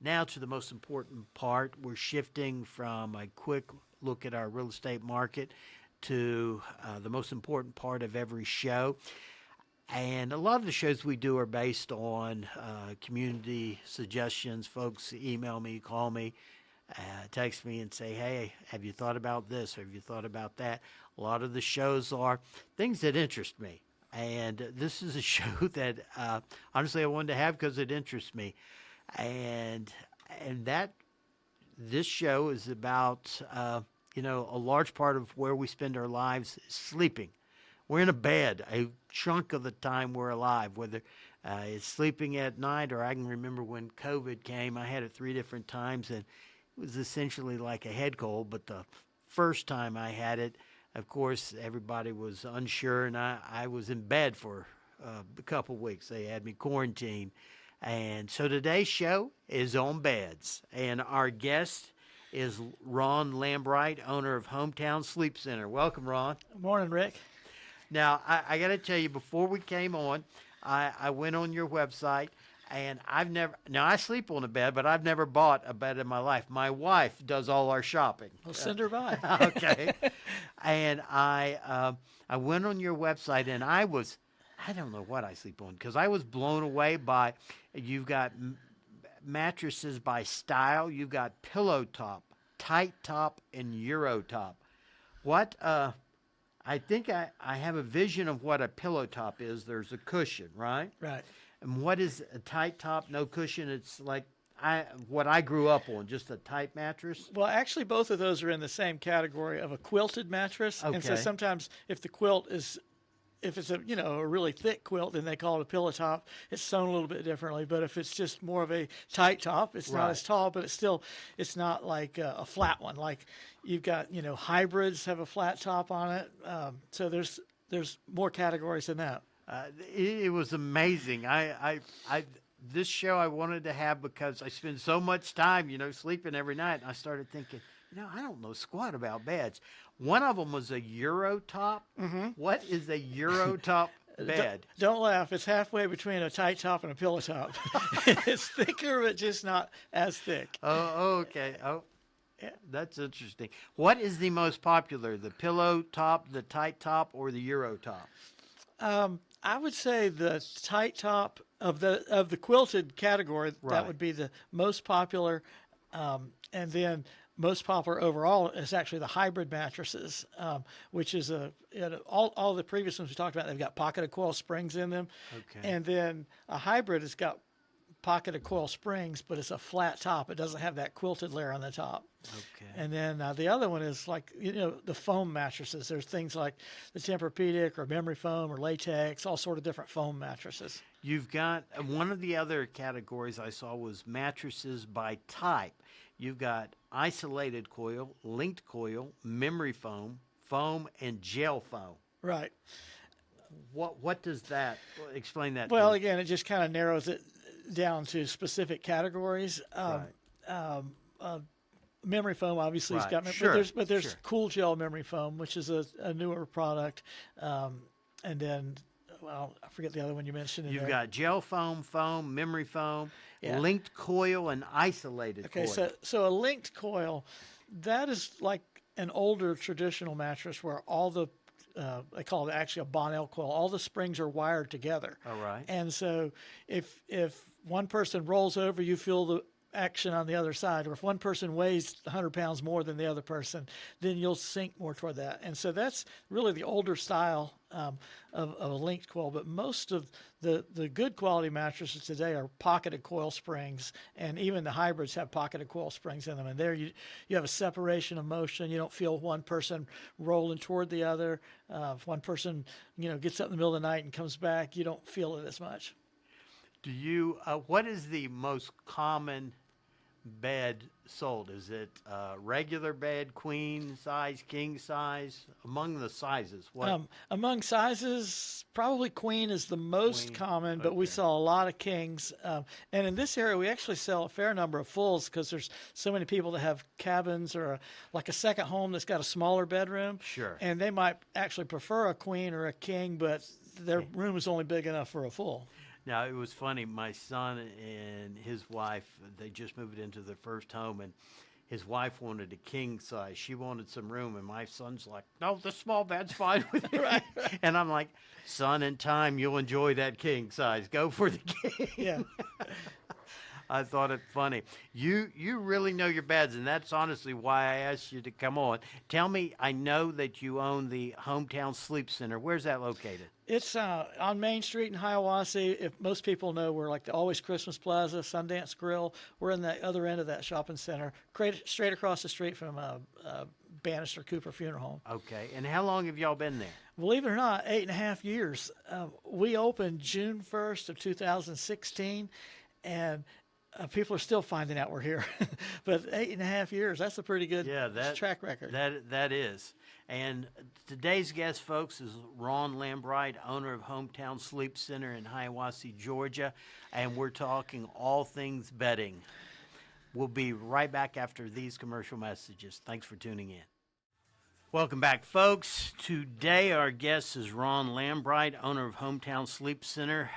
Now to the most important part. We're shifting from a quick look at our real estate market to the most important part of every show. And a lot of the shows we do are based on community suggestions. Folks email me, call me, text me and say, hey, have you thought about this? Have you thought about that? A lot of the shows are things that interest me. And this is a show that honestly I wanted to have because it interests me. And that this show is about, a large part of where we spend our lives is sleeping. We're in a bed a chunk of the time we're alive, whether it's sleeping at night, or I can remember when COVID came, I had it 3 different times, and it was essentially like a head cold. But the first time I had it, of course, everybody was unsure, and I was in bed for a couple weeks. They had me quarantined. And so today's show is on beds, and our guest is Ron Lambright, owner of Hometown Sleep Center. Welcome, Ron. Good morning, Rick. Now, I got to tell you, before we came on, I went on your website, and I sleep on a bed, but I've never bought a bed in my life. My wife does all our shopping. Well, send her by. Okay. And I went on your website, and I don't know what I sleep on, because I was blown away by, you've got mattresses by style. You've got pillow top, tight top, and Euro top. What, I think I have a vision of what a pillow top is. There's a cushion, right? Right. And what is a tight top, no cushion? It's like what I grew up on, just a tight mattress. Well, actually, both of those are in the same category of a quilted mattress. Okay. And so sometimes if the quilt is, if it's a really thick quilt, then they call it a pillow top. It's sewn a little bit differently. But if it's just more of a tight top, it's not as tall, but it's not like a flat one. Like you've got, hybrids have a flat top on it. So there's more categories than that. It was amazing. This show I wanted to have because I spend so much time, sleeping every night. And I started thinking, I don't know squat about beds. One of them was a Euro top. Mm-hmm. What is a Euro top bed? Don't laugh. It's halfway between a tight top and a pillow top. It's thicker, but just not as thick. Oh, okay. Oh, yeah, that's interesting. What is the most popular, the pillow top, the tight top, or the Euro top? I would say the tight top of the quilted category. Right. That would be the most popular, and then most popular overall is actually the hybrid mattresses, which is all the previous ones we talked about. They've got pocketed coil springs in them, Okay. and then a hybrid has got pocketed coil springs, but it's a flat top. It doesn't have that quilted layer on the top. Okay. And then the other one is like, the foam mattresses. There's things like the Tempur-Pedic or memory foam or latex, all sort of different foam mattresses. You've got one of the other categories I saw was mattresses by type. You've got isolated coil, linked coil, memory foam, foam, and gel foam. Right. What does that explain that? Well, to again, it just kind of narrows it down to specific categories. Memory foam obviously has got, Sure. but there's Sure. Cool Gel memory foam, which is a newer product, and then. Well, I forget the other one you mentioned. You've got gel foam, foam, memory foam, Yeah. linked coil, and isolated coil. Okay, so a linked coil, that is like an older traditional mattress where all the they call it actually a Bonnell coil. All the springs are wired together. All right. And so if one person rolls over, you feel the action on the other side, or if one person weighs 100 pounds more than the other person, then you'll sink more toward that. And so that's really the older style of a linked coil. But most of the good quality mattresses today are pocketed coil springs, and even the hybrids have pocketed coil springs in them. And there you have a separation of motion. You don't feel one person rolling toward the other. If one person gets up in the middle of the night and comes back, you don't feel it as much. Do you? What is the most common bed sold? Is it regular bed, queen size, king size? Among the sizes, what? Among sizes, probably queen is the most common, but we okay. saw a lot of kings. And in this area, we actually sell a fair number of fulls because there's so many people that have cabins or like a second home that's got a smaller bedroom. Sure. And they might actually prefer a queen or a king, but their room is only big enough for a full. Now, it was funny. My son and his wife, they just moved into their first home, and his wife wanted a king size. She wanted some room, and my son's like, no, the small bed's fine with me. Right. And I'm like, son, in time, you'll enjoy that king size. Go for the king. Yeah. I thought it funny. You really know your beds, and that's honestly why I asked you to come on. Tell me, I know that you own the Hometown Sleep Center. Where's that located? It's on Main Street in Hiawassee. If most people know, we're like the Always Christmas Plaza, Sundance Grill. We're in the other end of that shopping center, straight across the street from Bannister Cooper Funeral Home. Okay. And how long have y'all been there? Believe it or not, 8.5 years. We opened June 1st of 2016, and people are still finding out we're here. But 8.5 years, that's a pretty good track record. That is. And today's guest, folks, is Ron Lambright, owner of Hometown Sleep Center in Hiawassee, Georgia. And we're talking all things bedding. We'll be right back after these commercial messages. Thanks for tuning in. Welcome back, folks. Today, our guest is Ron Lambright, owner of Hometown Sleep Center.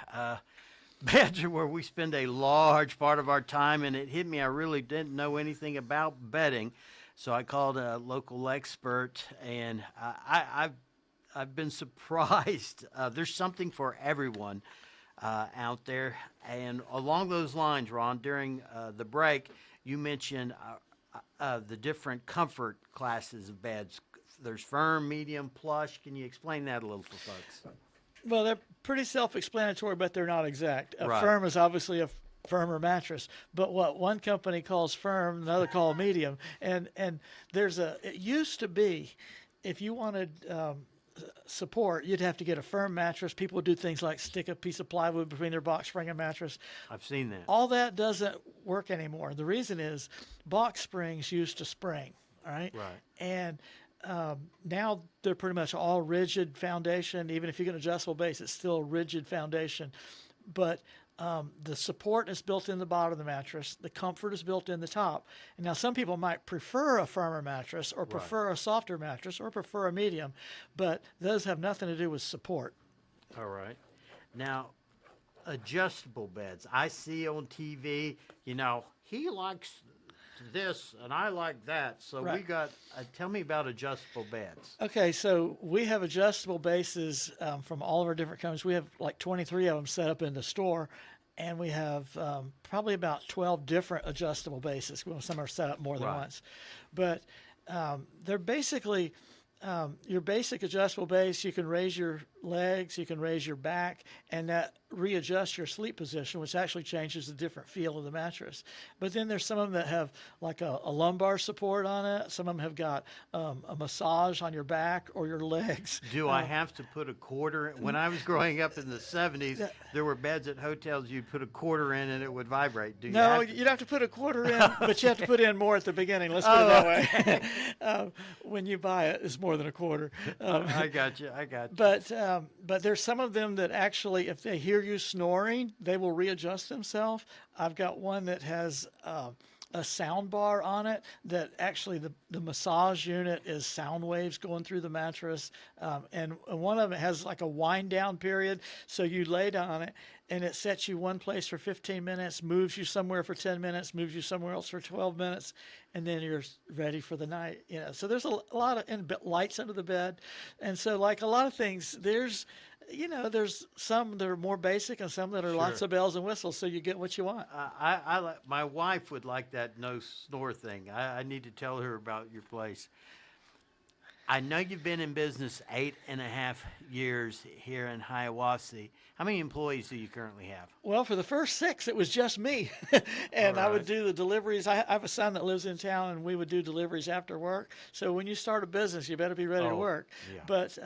Beds are where we spend a large part of our time, and it hit me. I really didn't know anything about bedding, so I called a local expert, and I've been surprised. There's something for everyone out there, and along those lines, Ron, during the break, you mentioned the different comfort classes of beds. There's firm, medium, plush. Can you explain that a little for folks? Well, they're pretty self-explanatory, but they're not exact. Right. Firm is obviously a firmer mattress, but what one company calls firm, another call medium. And it used to be, if you wanted support, you'd have to get a firm mattress. People would do things like stick a piece of plywood between their box spring and mattress. I've seen that. All that doesn't work anymore. The reason is box springs used to spring, all right? Right. And now they're pretty much all rigid foundation. Even if you get an adjustable base, it's still a rigid foundation. But the support is built in the bottom of the mattress. The comfort is built in the top. And now some people might prefer a firmer mattress or prefer a softer mattress or prefer a medium, but those have nothing to do with support. All right. Now, adjustable beds. I see on TV, he likes this and I like that. So we got, tell me about adjustable beds. Okay, so we have adjustable bases from all of our different companies. We have like 23 of them set up in the store, and we have probably about 12 different adjustable bases. Well, some are set up more than once. But they're basically your basic adjustable base. You can raise your legs, you can raise your back, and that readjusts your sleep position, which actually changes the different feel of the mattress. But then there's some of them that have like a lumbar support on it. Some of them have got a massage on your back or your legs. Do I have to put a quarter in? When I was growing up in the 70s, there were beds at hotels you'd put a quarter in and it would vibrate. Do you No, have to? you'd have to put a quarter in, but you have to put in more at the beginning. Let's put it that way. When you buy it, it's more than a quarter. I got you. But there's some of them that actually, if they hear you snoring, they will readjust themselves. I've got one that has a sound bar on it that actually the massage unit is sound waves going through the mattress. And one of them has like a wind down period. So you lay down on it and it sets you one place for 15 minutes, moves you somewhere for 10 minutes, moves you somewhere else for 12 minutes, and then you're ready for the night. So there's a lot of lights under the bed. And so like a lot of things, there's some that are more basic and some that are lots of bells and whistles, so you get what you want. My wife would like that no snore thing. I need to tell her about your place. I know you've been in business 8.5 years here in Hiawassee. How many employees do you currently have? Well, for the first 6, it was just me. And I would do the deliveries. I have a son that lives in town, and we would do deliveries after work. So when you start a business, you better be ready to work. Yeah. But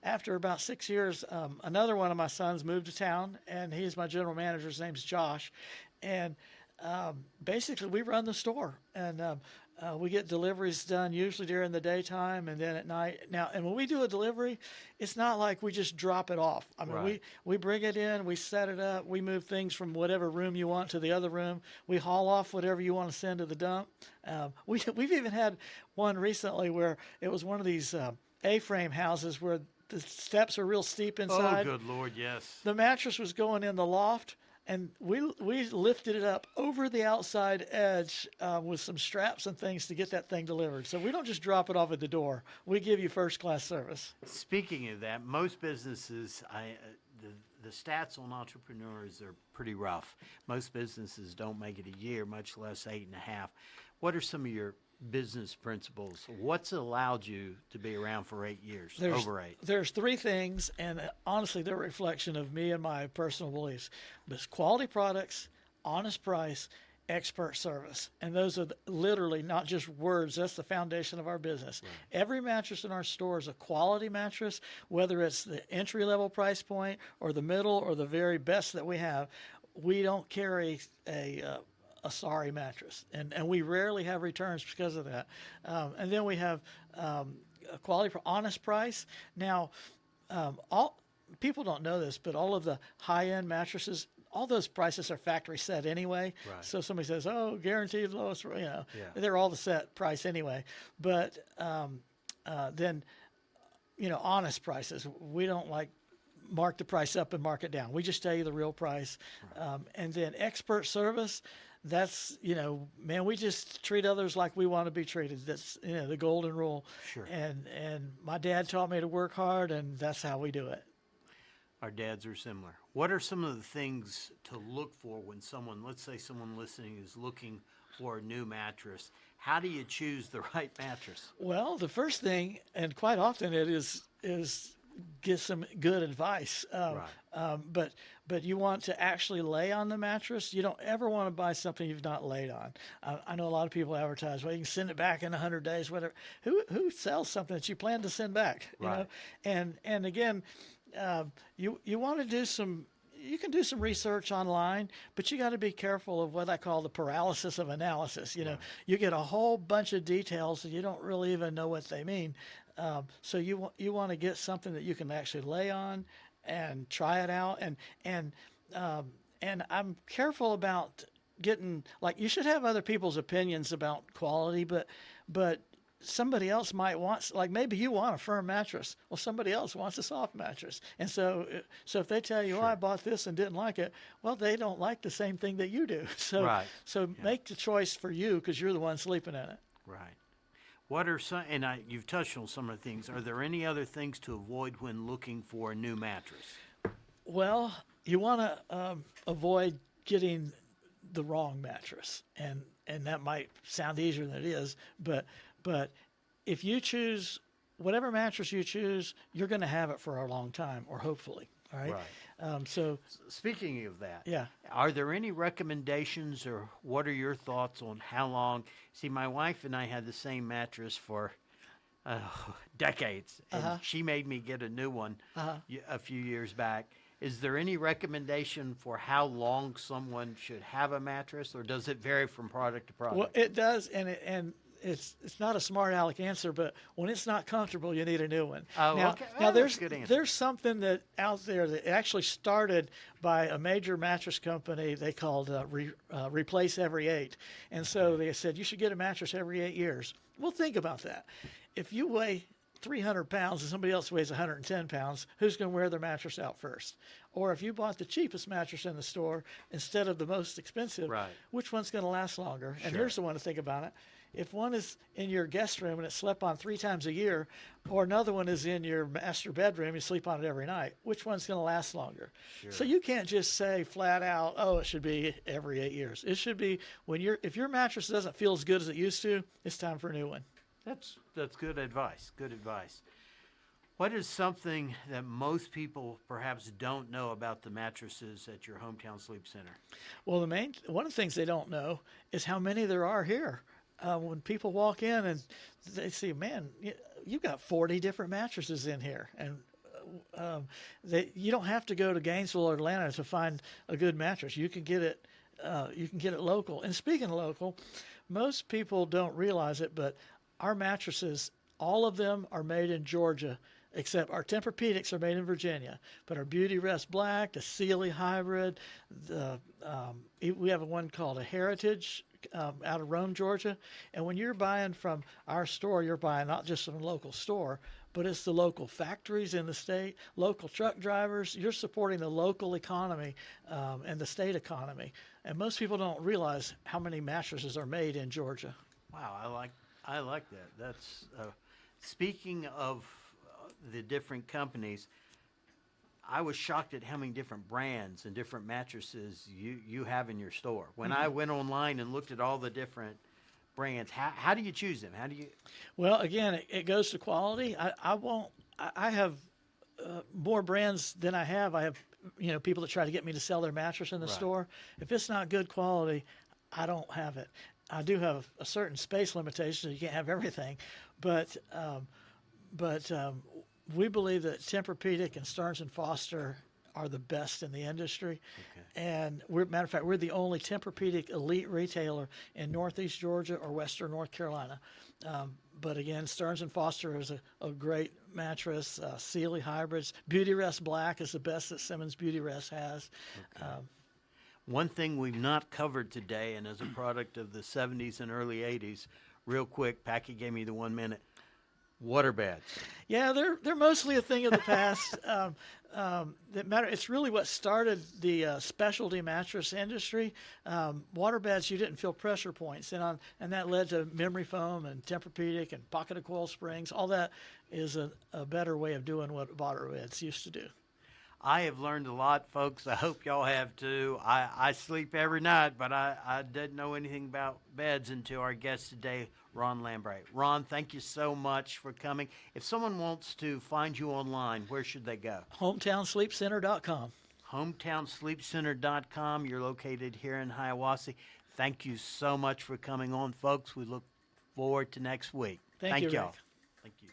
after about 6 years, another one of my sons moved to town, and he's my general manager. His name's Josh. And basically, we run the store. And we get deliveries done usually during the daytime and then at night. Now, and when we do a delivery, it's not like we just drop it off. I mean, we bring it in, we set it up, we move things from whatever room you want to the other room. We haul off whatever you want to send to the dump. We've even had one recently where it was one of these A-frame houses where the steps are real steep Oh, inside. good Lord, yes. The mattress was going in the loft, and we lifted it up over the outside edge with some straps and things to get that thing delivered. So we don't just drop it off at the door. We give you first class service. Speaking of that, most businesses, the stats on entrepreneurs are pretty rough. Most businesses don't make it a year, much less 8.5. What are some of your business principles? What's allowed you to be around for 8 years, over 8? There's three things, and honestly, they're a reflection of me and my personal beliefs. It's quality products, honest price, expert service. And those are literally not just words. That's the foundation of our business. Right. Every mattress in our store is a quality mattress, whether it's the entry-level price point or the middle or the very best that we have. We don't carry a sorry mattress, and we rarely have returns because of that. And then we have a quality for honest price. Now, all people don't know this, but all of the high-end mattresses, all those prices are factory set anyway. Right. So somebody says, "Oh, guaranteed lowest," they're all the set price anyway. But then, honest prices, we don't like mark the price up and mark it down. We just tell you the real price. Right. And then expert service. That's, man, we just treat others like we want to be treated. That's, the golden rule. Sure. And my dad taught me to work hard, and that's how we do it. Our dads are similar. What are some of the things to look for when someone, let's say someone listening is looking for a new mattress? How do you choose the right mattress? Well, the first thing, and quite often it is get some good advice. Right. But you want to actually lay on the mattress. You don't ever want to buy something you've not laid on. I know a lot of people advertise, well, you can send it back in 100 days, whatever. Who sells something that you plan to send back? Right. And again, you want to do some. You can do some research online, but you got to be careful of what I call the paralysis of analysis. Right. You get a whole bunch of details and you don't really even know what they mean. So you want to get something that you can actually lay on and try it out. And I'm careful about getting, like, you should have other people's opinions about quality, but somebody else might want, like, maybe you want a firm mattress. Well, somebody else wants a soft mattress. And so if they tell you, Sure. "Oh, I bought this and didn't like it," well, they don't like the same thing that you do. So, Right. Make the choice for you because you're the one sleeping in it. Right. What are some, and you've touched on some of the things, are there any other things to avoid when looking for a new mattress? Well, you want to avoid getting the wrong mattress. And that might sound easier than it is, but if you choose whatever mattress you choose, you're going to have it for a long time, or hopefully. All right. So speaking of that, yeah, are there any recommendations, or what are your thoughts on how long? See, my wife and I had the same mattress for decades, and she made me get a new one a few years back. Is there any recommendation for how long someone should have a mattress, or does it vary from product to product? Well, it does, and it's not a smart aleck answer, but when it's not comfortable, you need a new one. Oh, now, okay. Now that's a good answer. there's something that out there that actually started by a major mattress company. They called replace every 8, and so they said you should get a mattress every 8 years. Well, think about that. If you weigh 300 pounds and somebody else weighs 110 pounds, who's going to wear their mattress out first? Or if you bought the cheapest mattress in the store instead of the most expensive, right. which one's going to last longer? Sure. And here's the one to think about it. If one is in your guest room and it's slept on 3 times a year, or another one is in your master bedroom, you sleep on it every night, which one's going to last longer? Sure. So you can't just say flat out, oh, it should be every 8 years. It should be if your mattress doesn't feel as good as it used to, it's time for a new one. That's good advice. Good advice. What is something that most people perhaps don't know about the mattresses at your hometown sleep center? Well, one of the things they don't know is how many there are here. When people walk in and they see, man, you've got 40 different mattresses in here, and you don't have to go to Gainesville or Atlanta to find a good mattress. You can get it. You can get it local. And speaking of local, most people don't realize it, but our mattresses, all of them are made in Georgia, except our Tempur-Pedics are made in Virginia. But our Beauty Rest Black, the Sealy Hybrid, we have one called a Heritage out of Rome, Georgia. And when you're buying from our store, you're buying not just from a local store, but it's the local factories in the state, local truck drivers. You're supporting the local economy and the state economy. And most people don't realize how many mattresses are made in Georgia. Wow, I like that. That's speaking of the different companies. I was shocked at how many different brands and different mattresses you have in your store. When I went online and looked at all the different brands, how do you choose them? How do you? Well, again, it goes to quality. I have more brands than I have. I have, people that try to get me to sell their mattress in the Right. store. If it's not good quality, I don't have it. I do have a certain space limitation, so you can't have everything, but we believe that Tempur-Pedic and Stearns and Foster are the best in the industry. Okay. And matter of fact, we're the only Tempur-Pedic elite retailer in Northeast Georgia or Western North Carolina. But again, Stearns and Foster is a great mattress. Sealy Hybrids, Beauty Rest Black is the best that Simmons Beauty Rest has. Okay. One thing we've not covered today, and as a product of the 70s and early 80s, real quick, Packy gave me the 1 minute. Water beds. Yeah, they're mostly a thing of the past. That matter. It's really what started the specialty mattress industry. Water beds, you didn't feel pressure points, and that led to memory foam and Tempur-Pedic and pocket of coil springs. All that is a better way of doing what water beds used to do. I have learned a lot, folks. I hope y'all have too. I sleep every night, but I didn't know anything about beds until our guest today, Ron Lambright. Ron, thank you so much for coming. If someone wants to find you online, where should they go? HometownsleepCenter.com. HometownsleepCenter.com. You're located here in Hiawassee. Thank you so much for coming on, folks. We look forward to next week. Thank you, y'all. Rick. Thank you.